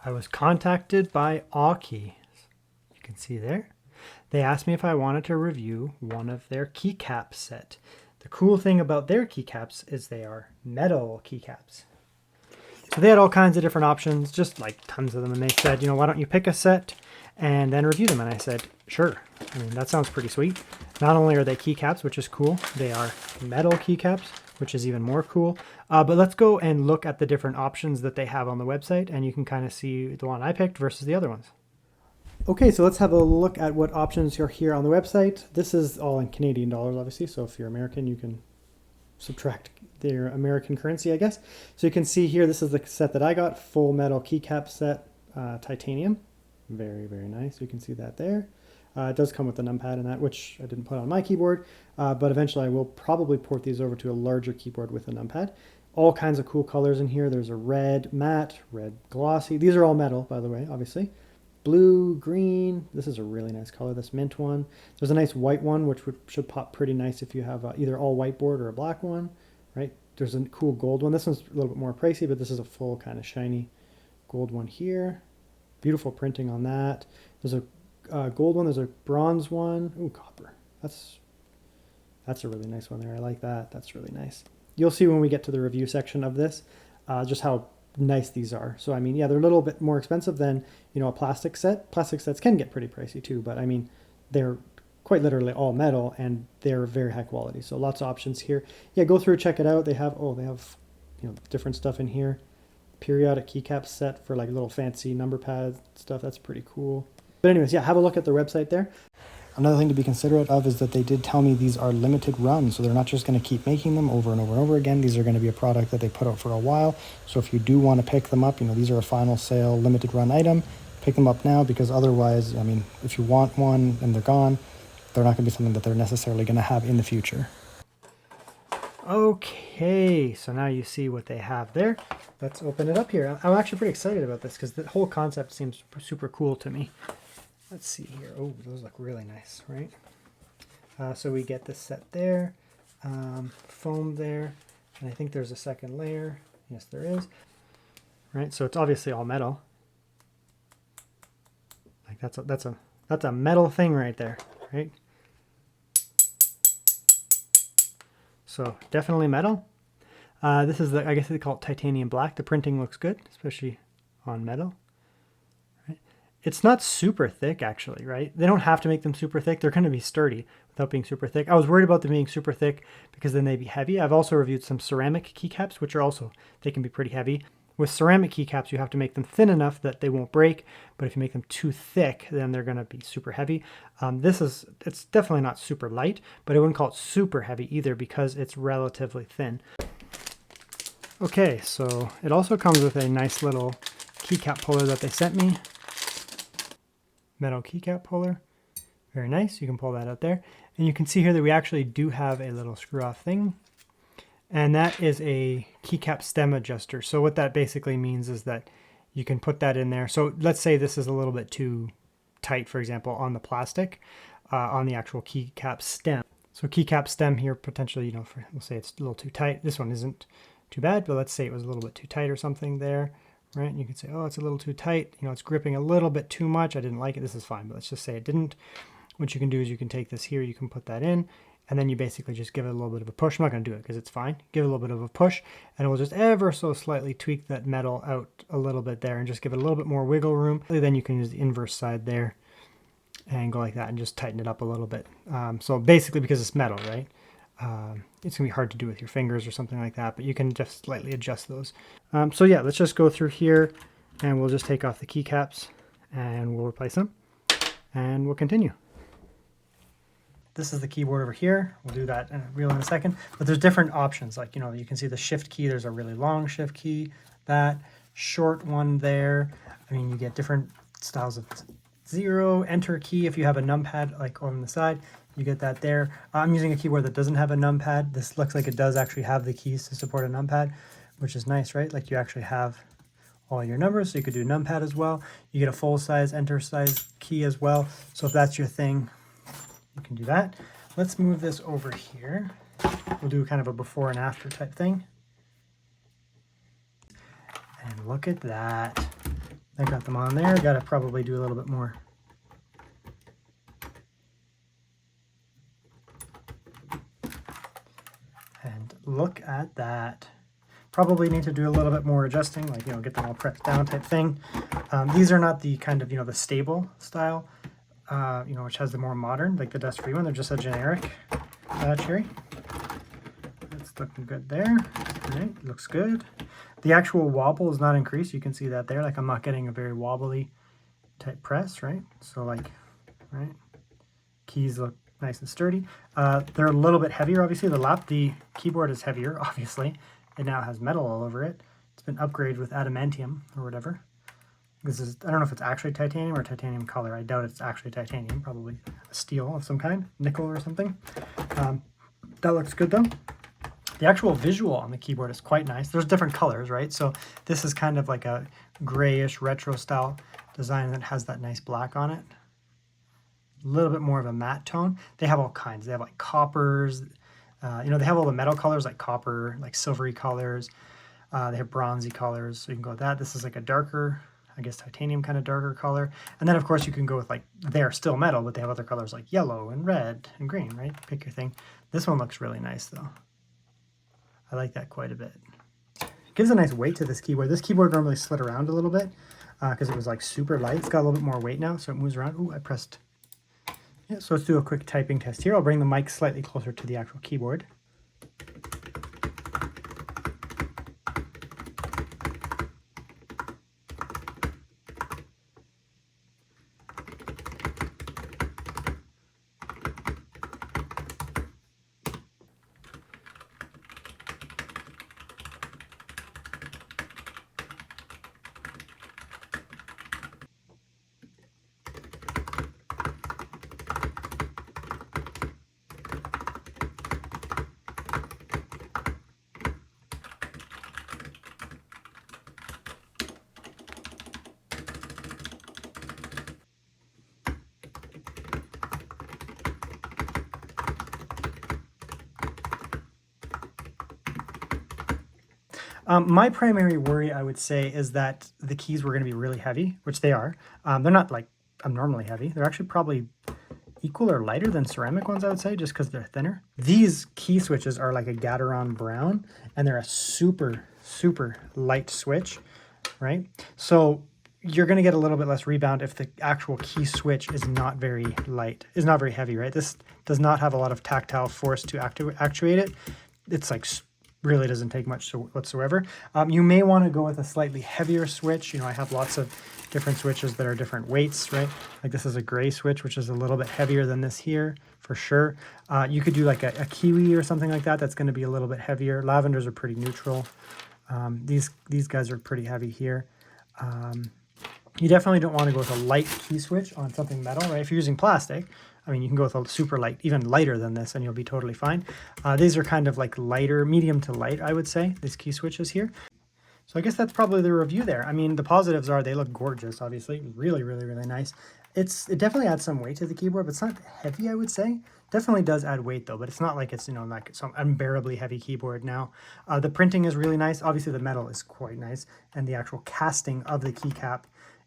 I was contacted by Awekeys. You can see there. They asked me if I wanted to review one of their keycap set. The cool thing about their keycaps is they are metal keycaps. So they had all kinds of different options, just like tons of them. And they said, you know, why don't you pick a set and then review them? And I said, sure. I mean, that sounds pretty sweet. Not only are they keycaps, which is cool, they are metal keycaps, which is even more cool. But let's go and look at the different options that they have on the website, and you can kind of see the one I picked versus the other ones. Okay, so let's have a look at what options are here on the website. This is all in Canadian dollars, obviously. So if you're American, you can subtract their American currency, I guess. So you can see here, this is the set that I got, full metal keycap set, titanium. Very, very nice. You can see that there. It does come with the numpad in that, which I didn't put on my keyboard, but eventually I will probably port these over to a larger keyboard with a numpad. All kinds of cool colors in here. There's a red matte, red glossy. These are all metal, by the way, obviously. Blue, green. This is a really nice color, this mint one. There's a nice white one, which should pop pretty nice if you have either all whiteboard or a black one, right? There's a cool gold one. This one's a little bit more pricey, but this is a full kind of shiny gold one here. Beautiful printing on that. There's a gold one. There's a bronze one. Ooh, copper. That's a really nice one there. I like that. That's really nice. You'll see when we get to the review section of this, just how nice these are. So I mean, yeah, they're a little bit more expensive than, you know, a plastic set. Plastic sets can get pretty pricey too, but I mean, they're quite literally all metal and they're very high quality. So lots of options here. Yeah, go through, check it out. They have, you know, different stuff in here. Periodic keycap set for like little fancy number pad stuff. That's pretty cool. But anyways, yeah, have a look at the website there. Another thing to be considerate of is that they did tell me these are limited runs, so they're not just going to keep making them over and over and over again. These are going to be a product that they put out for a while. So if you do want to pick them up, you know, these are a final sale limited run item. Pick them up now, because otherwise, I mean, if you want one and they're gone, they're not going to be something that they're necessarily going to have in the future. Okay, so now you see what they have there. Let's open it up here. I'm actually pretty excited about this because the whole concept seems super cool to me. Let's see here. Oh, those look really nice, right? So we get this set there, foam there, and I think there's a second layer. Yes, there is. Right, so it's obviously all metal. Like that's a metal thing right there, right? So definitely metal. This is I guess they call it titanium black. The printing looks good, especially on metal. It's not super thick, actually, right? They don't have to make them super thick. They're going to be sturdy without being super thick. I was worried about them being super thick because then they'd be heavy. I've also reviewed some ceramic keycaps, which are also, they can be pretty heavy. With ceramic keycaps, you have to make them thin enough that they won't break. But if you make them too thick, then they're going to be super heavy. It's definitely not super light, but I wouldn't call it super heavy either because it's relatively thin. Okay, so it also comes with a nice little keycap puller that they sent me. Metal keycap puller. Very nice. You can pull that out there. And you can see here that we actually do have a little screw off thing. And that is a keycap stem adjuster. So what that basically means is that you can put that in there. So let's say this is a little bit too tight, for example, on the plastic, on the actual keycap stem. So keycap stem here, potentially, you know, we'll say it's a little too tight. This one isn't too bad, but let's say it was a little bit too tight or something there. Right, and you can say, oh, it's a little too tight. You know, it's gripping a little bit too much. I didn't like it. This is fine, but let's just say it didn't. What you can do is you can take this here, you can put that in, and then you basically just give it a little bit of a push. I'm not going to do it because it's fine. Give it a little bit of a push, and it will just ever so slightly tweak that metal out a little bit there and just give it a little bit more wiggle room. Then you can use the inverse side there and go like that and just tighten it up a little bit. So basically, because it's metal, right? It's going to be hard to do with your fingers or something like that, but you can just slightly adjust those. So yeah, let's just go through here and we'll just take off the keycaps and we'll replace them and we'll continue. This is the keyboard over here. We'll do that in a second, but there's different options. Like, you know, you can see the shift key. There's a really long shift key, that short one there. I mean, you get different styles of 0, enter key. If you have a numpad like on the side, you get that there. I'm using a keyboard that doesn't have a numpad. This looks like it does actually have the keys to support a numpad, which is nice, right? Like you actually have all your numbers, so you could do numpad as well. You get a full size, enter size key as well. So if that's your thing, you can do that. Let's move this over here. We'll do kind of a before and after type thing. And look at that. I got them on there. Got to probably do a little bit more. And look at that. Probably need to do a little bit more adjusting, like, you know, get them all pressed down type thing. These are not the kind of, you know, the stable style, you know, which has the more modern, like the dust-free one. They're just a generic cherry. It's looking good there. All right, looks good. The actual wobble is not increased. You can see that there. Like, I'm not getting a very wobbly type press, right? So, like, right, keys look nice and sturdy. They're a little bit heavier, obviously. The keyboard is heavier, obviously. It now has metal all over it. It's been upgraded with adamantium or whatever. This is, I don't know if it's actually titanium or titanium color. I doubt it's actually titanium, probably a steel of some kind, nickel or something. That looks good though. The actual visual on the keyboard is quite nice. There's different colors, right? So this is kind of like a grayish retro style design that has that nice black on it. A little bit more of a matte tone. They have all kinds. They have like coppers, you know, they have all the metal colors like copper, like silvery colors. They have bronzy colors, so you can go with that. This is like a darker, I guess, titanium kind of darker color. And then, of course, you can go with, like, they're still metal, but they have other colors like yellow and red and green, right? Pick your thing. This one looks really nice, though. I like that quite a bit. It gives a nice weight to this keyboard. This keyboard normally slid around a little bit because it was, like, super light. It's got a little bit more weight now, so it moves around. Ooh, I pressed. Yeah, so let's do a quick typing test here. I'll bring the mic slightly closer to the actual keyboard. My primary worry, I would say, is that the keys were going to be really heavy, which they are. They're not like abnormally heavy. They're actually probably equal or lighter than ceramic ones, I would say, just because they're thinner. These key switches are like a Gateron brown, and they're a super, super light switch, right? So you're going to get a little bit less rebound if the actual key switch is not very light, is not very heavy, right? This does not have a lot of tactile force to actuate it. It's like really doesn't take much whatsoever. You may want to go with a slightly heavier switch. You know, I have lots of different switches that are different weights, right? Like this is a gray switch, which is a little bit heavier than this here, for sure. You could do like a kiwi or something like that. That's going to be a little bit heavier. Lavenders are pretty neutral. These guys are pretty heavy here. You definitely don't want to go with a light key switch on something metal, right? If you're using plastic, I mean, you can go with a super light, even lighter than this, and you'll be totally fine. These are kind of like lighter, medium to light, I would say, these key switches here. So I guess that's probably the review there. I mean, the positives are they look gorgeous, obviously. Really, really, really nice. It definitely adds some weight to the keyboard, but it's not heavy, I would say. Definitely does add weight, though, but it's not like it's, you know, like some unbearably heavy keyboard now. The printing is really nice. Obviously, the metal is quite nice, and the actual casting of the keycap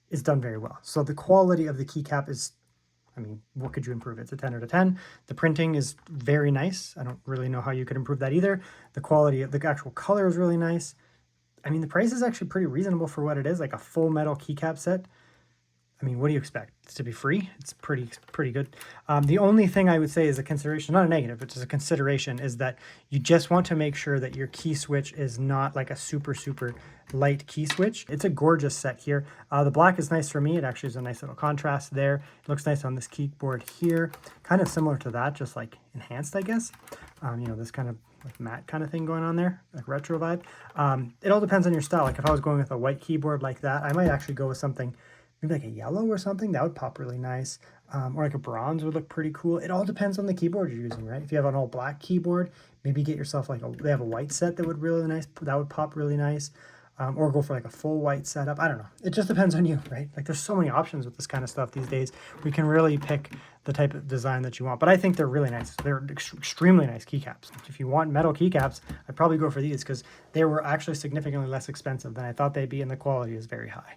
is done very well. So the quality of the keycap is, I mean, what could you improve? It's a 10 out of 10. The printing is very nice. I don't really know how you could improve that either. The quality of the actual color is really nice. I mean, the price is actually pretty reasonable for what it is, like a full metal keycap set. I mean, what do you expect? It's to be free? It's pretty good. The only thing I would say is a consideration, not a negative, but just a consideration, is that you just want to make sure that your key switch is not like a super, super light key switch. It's a gorgeous set here. The black is nice for me. It actually is a nice little contrast there. It looks nice on this keyboard here. Kind of similar to that, just like enhanced, I guess. You know, this kind of like matte kind of thing going on there, like retro vibe. It all depends on your style. Like if I was going with a white keyboard like that, I might actually go with something maybe like a yellow or something. That would pop really nice. Or like a bronze would look pretty cool. It all depends on the keyboard you're using, right? If you have an all black keyboard, maybe get yourself like they have a white set that would really nice. That would pop really nice. Or go for like a full white setup. I don't know. It just depends on you, right? Like there's so many options with this kind of stuff these days. We can really pick the type of design that you want. But I think they're really nice. They're extremely nice keycaps. If you want metal keycaps, I'd probably go for these because they were actually significantly less expensive than I thought they'd be, and the quality is very high.